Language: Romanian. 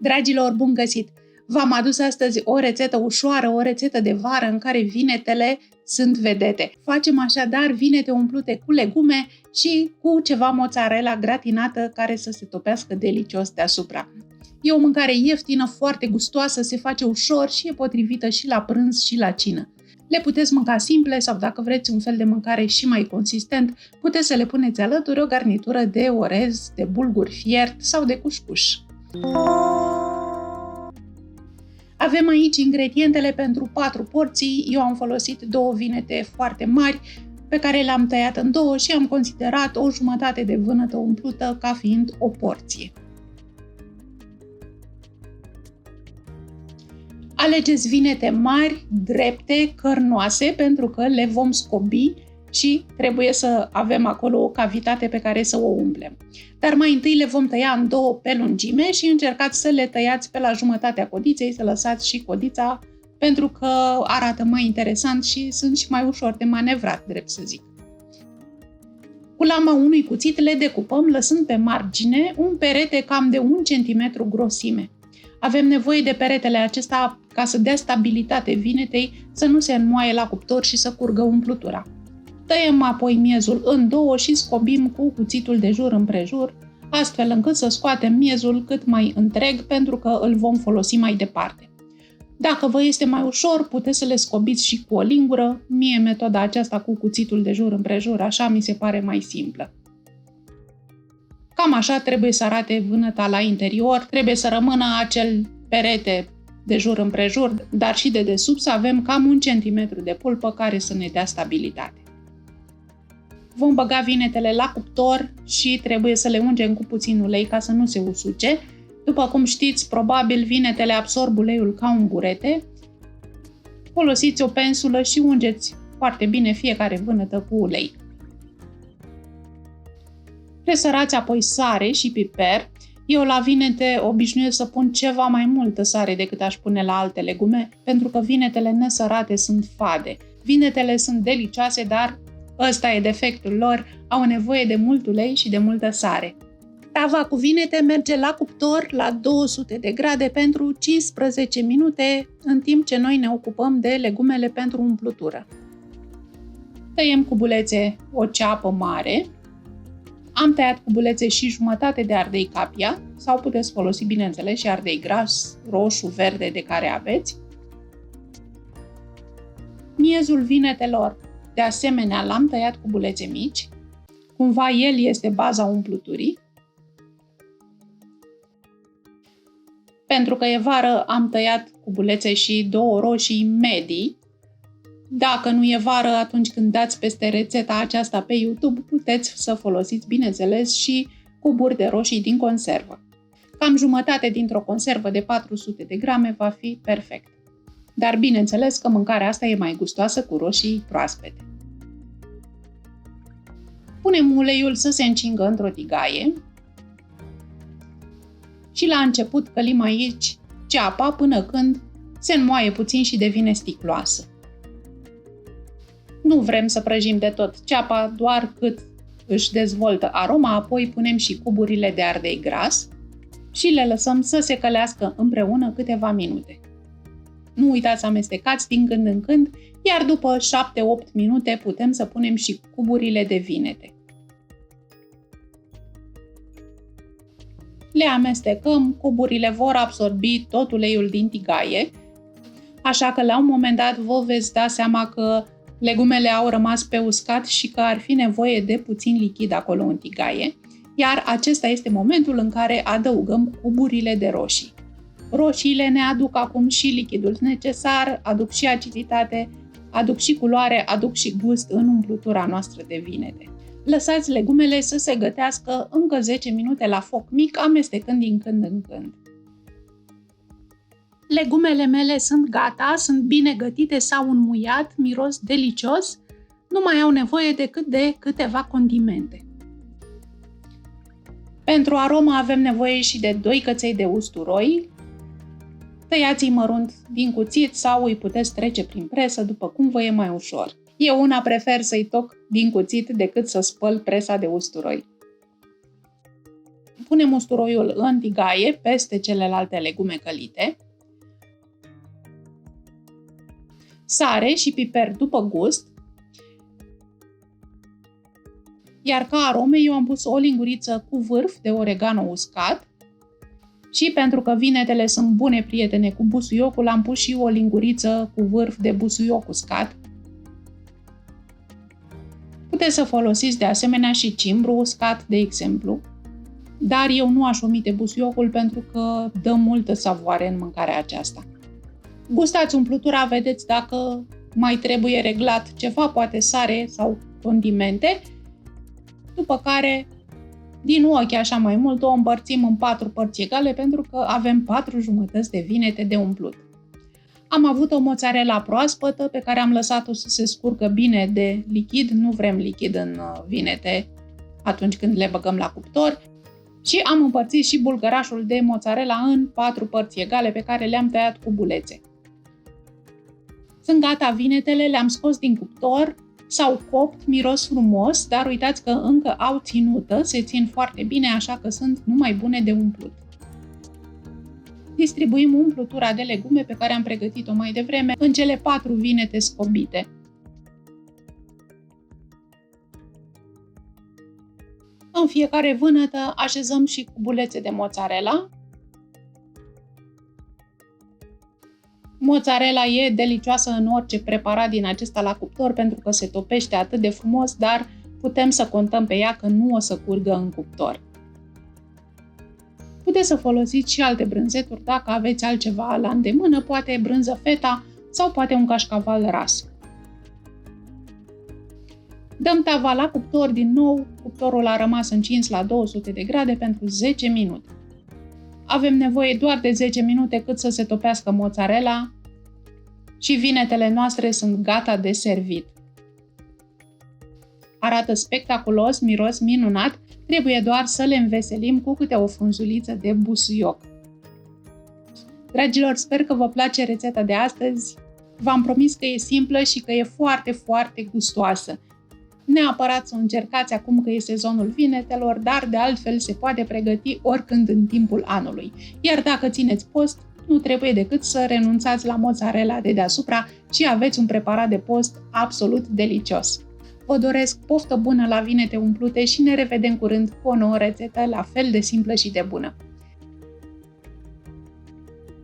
Dragilor, bun găsit! V-am adus astăzi o rețetă ușoară, o rețetă de vară în care vinetele sunt vedete. Facem așadar vinete umplute cu legume și cu ceva mozzarella gratinată care să se topească delicios deasupra. E o mâncare ieftină, foarte gustoasă, se face ușor și e potrivită și la prânz și la cină. Le puteți mânca simple sau dacă vreți un fel de mâncare și mai consistent, puteți să le puneți alături o garnitură de orez, de bulgur fiert sau de cușcuș. Avem aici ingredientele pentru 4 porții. Eu am folosit 2 vinete foarte mari pe care le-am tăiat în 2 și am considerat o jumătate de vânătă umplută ca fiind o porție. Alegeți vinete mari, drepte, cărnoase, pentru că le vom scobi și trebuie să avem acolo o cavitate pe care să o umplem. Dar mai întâi le vom tăia în 2 pe lungime și încercați să le tăiați pe la jumătatea codiței, să lăsați și codița pentru că arată mai interesant și sunt și mai ușor de manevrat, drept să zic. Cu lama unui cuțit le decupăm lăsând pe margine un perete cam de 1 cm grosime. Avem nevoie de peretele acesta ca să dea stabilitate vinetei, să nu se înmoaie la cuptor și să curgă umplutura. Tăiem apoi miezul în 2 și scobim cu cuțitul de jur împrejur, astfel încât să scoatem miezul cât mai întreg pentru că îl vom folosi mai departe. Dacă vă este mai ușor, puteți să le scobiți și cu o lingură. Mie metoda aceasta cu cuțitul de jur împrejur așa mi se pare mai simplă. Cam așa trebuie să arate vânăta la interior, trebuie să rămână acel perete de jur împrejur, dar și de desubt să avem cam 1 cm de pulpă care să ne dea stabilitate. Vom băga vinetele la cuptor și trebuie să le ungem cu puțin ulei ca să nu se usuce. După cum știți, probabil vinetele absorb uleiul ca un burete. Folosiți o pensulă și ungeți foarte bine fiecare vânătă cu ulei. Presărați apoi sare și piper. Eu la vinete obișnuiesc să pun ceva mai multă sare decât aș pune la alte legume, pentru că vinetele nesărate sunt fade. Vinetele sunt delicioase, dar ăsta e defectul lor, au nevoie de mult ulei și de multă sare. Tava cu vinete merge la cuptor la 200 de grade pentru 15 minute, în timp ce noi ne ocupăm de legumele pentru umplutură. Tăiem cu bulețe o ceapă mare. Am tăiat cu bulețe și jumătate de ardei capia, sau puteți folosi, bineînțeles, și ardei gras, roșu, verde, de care aveți. Miezul vinetelor, de asemenea, l-am tăiat cu bulețe mici. Cumva el este baza umpluturii. Pentru că e vară, am tăiat cu bulețe și 2 roșii medii. Dacă nu e vară, atunci când dați peste rețeta aceasta pe YouTube, puteți să folosiți, bineînțeles, și cuburi de roșii din conservă. Cam jumătate dintr-o conservă de 400 de grame va fi perfect. Dar bineînțeles că mâncarea asta e mai gustoasă cu roșii proaspete. Punem uleiul să se încingă într-o tigaie și la început călim aici ceapa până când se înmoaie puțin și devine sticloasă. Nu vrem să prăjim de tot ceapa, doar cât își dezvoltă aroma, apoi punem și cuburile de ardei gras și le lăsăm să se călească împreună câteva minute. Nu uitați să amestecați din când în când, iar după 7-8 minute putem să punem și cuburile de vinete. Le amestecăm, cuburile vor absorbi tot uleiul din tigaie, așa că la un moment dat vă veți da seama că legumele au rămas pe uscat și că ar fi nevoie de puțin lichid acolo în tigaie, iar acesta este momentul în care adăugăm cuburile de roșii. Roșiile ne aduc acum și lichidul necesar, aduc și aciditate, aduc și culoare, aduc și gust în umplutura noastră de vinete. Lăsați legumele să se gătească încă 10 minute la foc mic, amestecând din când în când. Legumele mele sunt gata, sunt bine gătite, s-au înmuiat, miros delicios, nu mai au nevoie decât de câteva condimente. Pentru aromă avem nevoie și de 2 căței de usturoi. Tăiați-i mărunt din cuțit sau îi puteți trece prin presă, după cum vă e mai ușor. Eu una prefer să-i toc din cuțit decât să spăl presa de usturoi. punem usturoiul în tigaie peste celelalte legume călite, sare și piper după gust, iar ca arome eu am pus o linguriță cu vârf de oregano uscat și pentru că vinetele sunt bune prietene cu busuiocul, am pus și o linguriță cu vârf de busuioc uscat. Puteți să folosiți de asemenea și cimbru uscat, de exemplu, dar eu nu aș omite busuiocul pentru că dă multă savoare în mâncarea aceasta. Gustați umplutura, vedeți dacă mai trebuie reglat ceva, poate sare sau condimente, după care, din ochi așa mai mult, o împărțim în 4 părți egale pentru că avem 4 jumătăți de vinete de umplut. Am avut o mozzarella proaspătă pe care am lăsat-o să se scurgă bine de lichid, nu vrem lichid în vinete atunci când le băgăm la cuptor, și am împărțit și bulgărașul de mozzarella în 4 părți egale pe care le-am tăiat cu bulețe. Sunt gata vinetele, le-am scos din cuptor, s-au copt, miros frumos, dar uitați că încă au ținută, se țin foarte bine, așa că sunt numai bune de umplut. Distribuim umplutura de legume pe care am pregătit-o mai devreme în cele 4 vinete scobite. În fiecare vânătă așezăm și cubulețe de mozzarella. Mozzarella e delicioasă în orice preparat din acesta la cuptor pentru că se topește atât de frumos, dar putem să contăm pe ea că nu o să curgă în cuptor. Puteți să folosiți și alte brânzeturi dacă aveți altceva la îndemână, poate brânză feta sau poate un cașcaval ras. Dăm tava la cuptor din nou, cuptorul a rămas încins la 200 de grade pentru 10 minute. Avem nevoie doar de 10 minute cât să se topească mozzarella și vinetele noastre sunt gata de servit. Arată spectaculos, miros minunat, trebuie doar să le înveselim cu câte o frunzuliță de busuioc. Dragilor, sper că vă place rețeta de astăzi. V-am promis că e simplă și că e foarte, foarte gustoasă. Neapărat să o încercați acum că e sezonul vinetelor, dar de altfel se poate pregăti oricând în timpul anului. Iar dacă țineți post, nu trebuie decât să renunțați la mozzarella de deasupra și aveți un preparat de post absolut delicios. Vă doresc poftă bună la vinete umplute și ne revedem curând cu o nouă rețetă la fel de simplă și de bună.